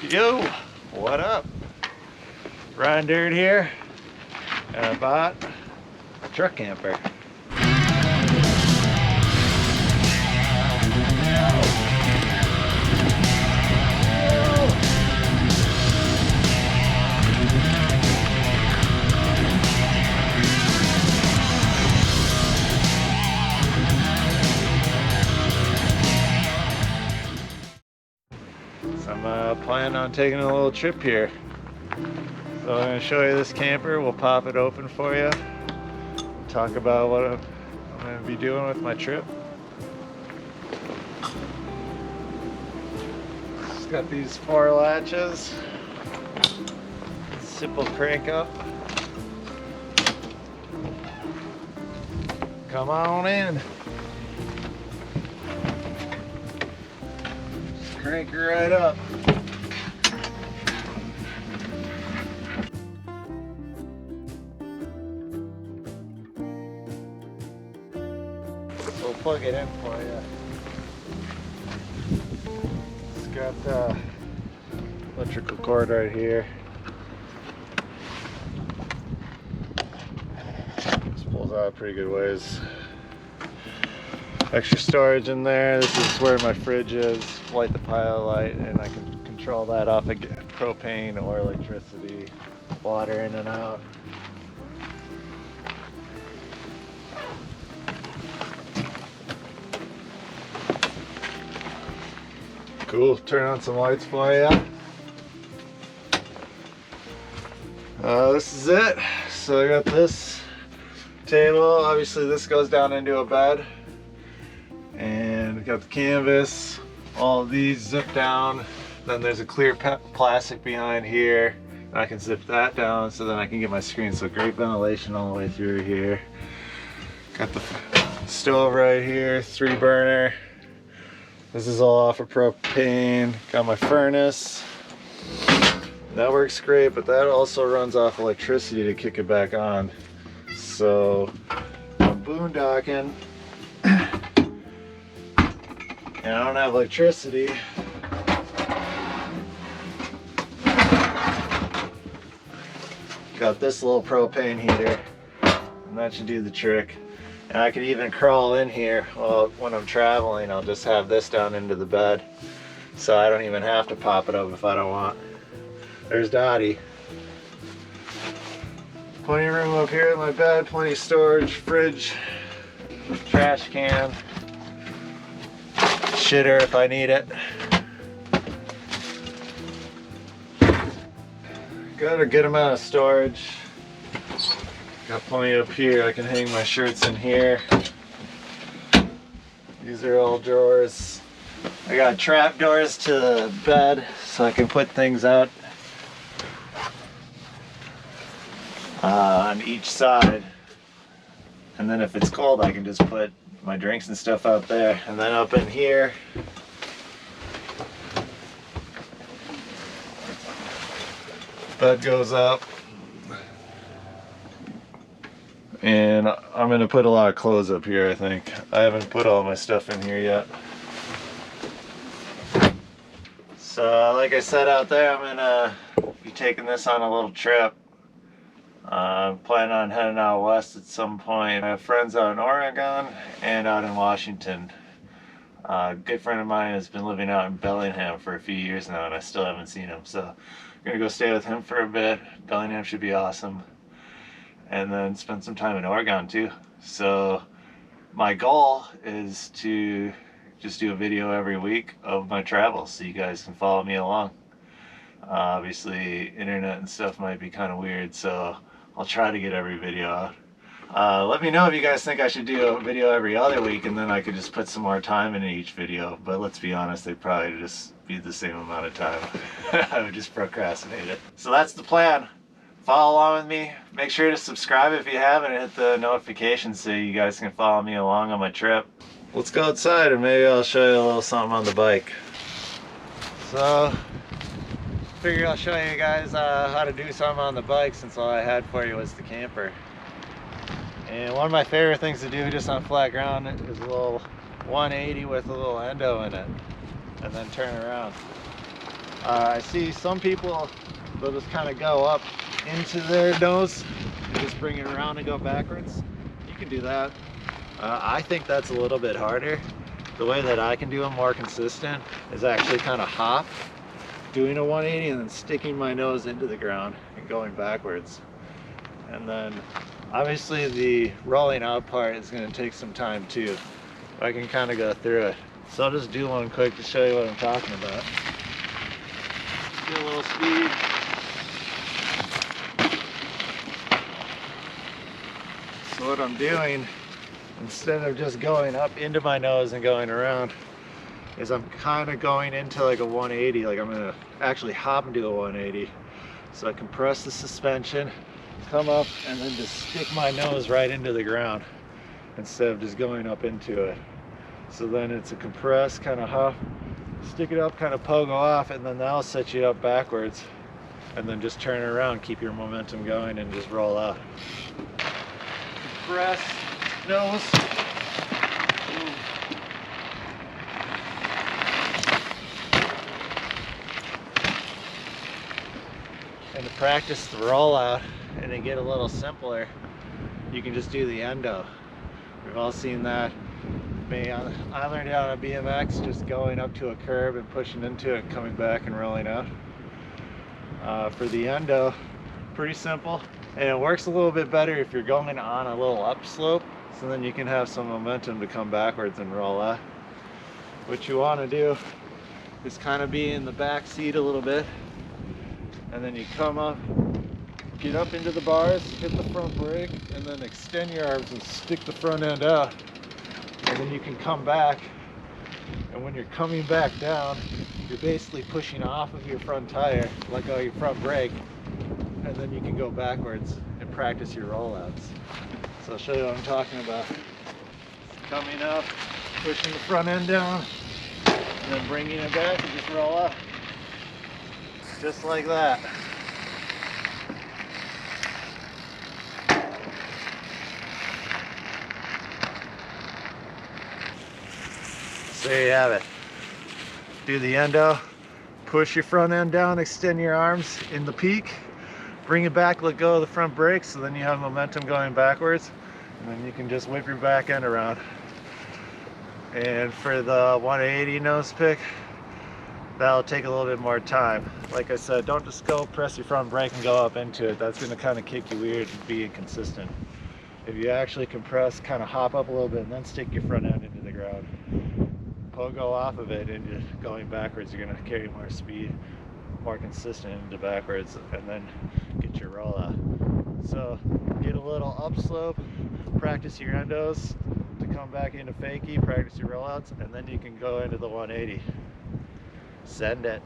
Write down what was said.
Yo, what up? Ron Dirt here, and I bought a truck camper. So I'm planning on taking a little trip here. So I'm going to show you this camper. We'll pop it open for you. Talk about what I'm going to be doing with my trip. It's got these 4 latches. Simple crank up. Come on in. Just crank her right up. We'll plug it in for you. It's got the electrical cord right here. This pulls out pretty good ways. Extra storage in there. This is where my fridge is. Light the pilot light, and I can control that off of propane or electricity. Water in and out. Cool, turn on some lights for you. This is it. So I got this table. Obviously this goes down into a bed. And we got the canvas. All of these zip down. Then there's a clear plastic behind here. I can zip that down so then I can get my screen. So great ventilation all the way through here. Got the stove right here, 3 burner. This is all off of propane. Got my furnace. That works great, but that also runs off electricity to kick it back on. So I'm boondocking and I don't have electricity. Got this little propane heater, and that should do the trick. And I could even crawl in here. Well, when I'm traveling, I'll just have this down into the bed. So I don't even have to pop it up if I don't want. There's Dottie. Plenty of room up here in my bed, plenty of storage, fridge, trash can, shitter if I need it. Got a good amount of storage. Got plenty up here. I can hang my shirts in here. These are all drawers. I got trap doors to the bed so I can put things out on each side. And then if it's cold, I can just put my drinks and stuff out there. And then up in here, bed goes up. And I'm gonna put a lot of clothes up here, I think. I haven't put all my stuff in here yet. So like I said out there, I'm gonna be taking this on a little trip. I'm planning on heading out west at some point. I have friends out in Oregon and out in Washington. A good friend of mine has been living out in Bellingham for a few years now, and I still haven't seen him. So I'm gonna go stay with him for a bit. Bellingham should be awesome. And then spend some time in Oregon too. So my goal is to just do a video every week of my travels so you guys can follow me along. Obviously internet and stuff might be kind of weird, so I'll try to get every video out. Let me know if you guys think I should do a video every other week, and then I could just put some more time into each video. But let's be honest, they'd probably just be the same amount of time. I would just procrastinate it. So that's the plan. Follow along with me. Make sure to subscribe if you haven't, and hit the notifications so you guys can follow me along on my trip. Let's go outside and maybe I'll show you a little something on the bike. So, figure I'll show you guys how to do something on the bike, since all I had for you was the camper. And one of my favorite things to do just on flat ground is a little 180 with a little endo in it, and then turn around. I see some people, they'll just kind of go up into their nose and just bring it around and go backwards. You can do that. I think that's a little bit harder. The way that I can do it more consistent is actually kind of hop, doing a 180 and then sticking my nose into the ground and going backwards. And then obviously the rolling out part is going to take some time too. I can kind of go through it. So I'll just do one quick to show you what I'm talking about. Get a little speed. So what I'm doing, instead of just going up into my nose and going around, is I'm kind of going into like a 180, like I'm gonna actually hop and do a 180. So I compress the suspension, come up, and then just stick my nose right into the ground instead of just going up into it. So then it's a compress, kind of hop, stick it up, kind of pogo off, and then that'll set you up backwards. And then just turn it around, keep your momentum going, and just roll out. Compress, nose. And to practice the rollout and to get a little simpler, you can just do the endo. We've all seen that. I learned it on a BMX, just going up to a curb and pushing into it, coming back and rolling out. For the endo, pretty simple, and it works a little bit better if you're going on a little upslope, so then you can have some momentum to come backwards and roll out. What you want to do is kind of be in the back seat a little bit, and then you come up, get up into the bars, hit the front brake, and then extend your arms and stick the front end out. And then you can come back, and when you're coming back down, you're basically pushing off of your front tire, let go of your front brake, and then you can go backwards and practice your rollouts. So I'll show you what I'm talking about. Coming up, pushing the front end down, and then bringing it back and just roll up. Just like that. So there you have it. Do the endo, push your front end down, extend your arms in the peak, bring it back, let go of the front brakes, so then you have momentum going backwards, and then you can just whip your back end around. And for the 180 nose pick, that'll take a little bit more time. Like I said, don't just go press your front brake and go up into it. That's going to kind of kick you weird and be inconsistent. If you actually compress, kind of hop up a little bit, and then stick your front end into the ground, pogo off of it and just going backwards, you're going to carry more speed, more consistent into backwards, and then get your rollout. So get a little upslope, practice your endos to come back into fakie, practice your rollouts, and then you can go into the 180. Send it.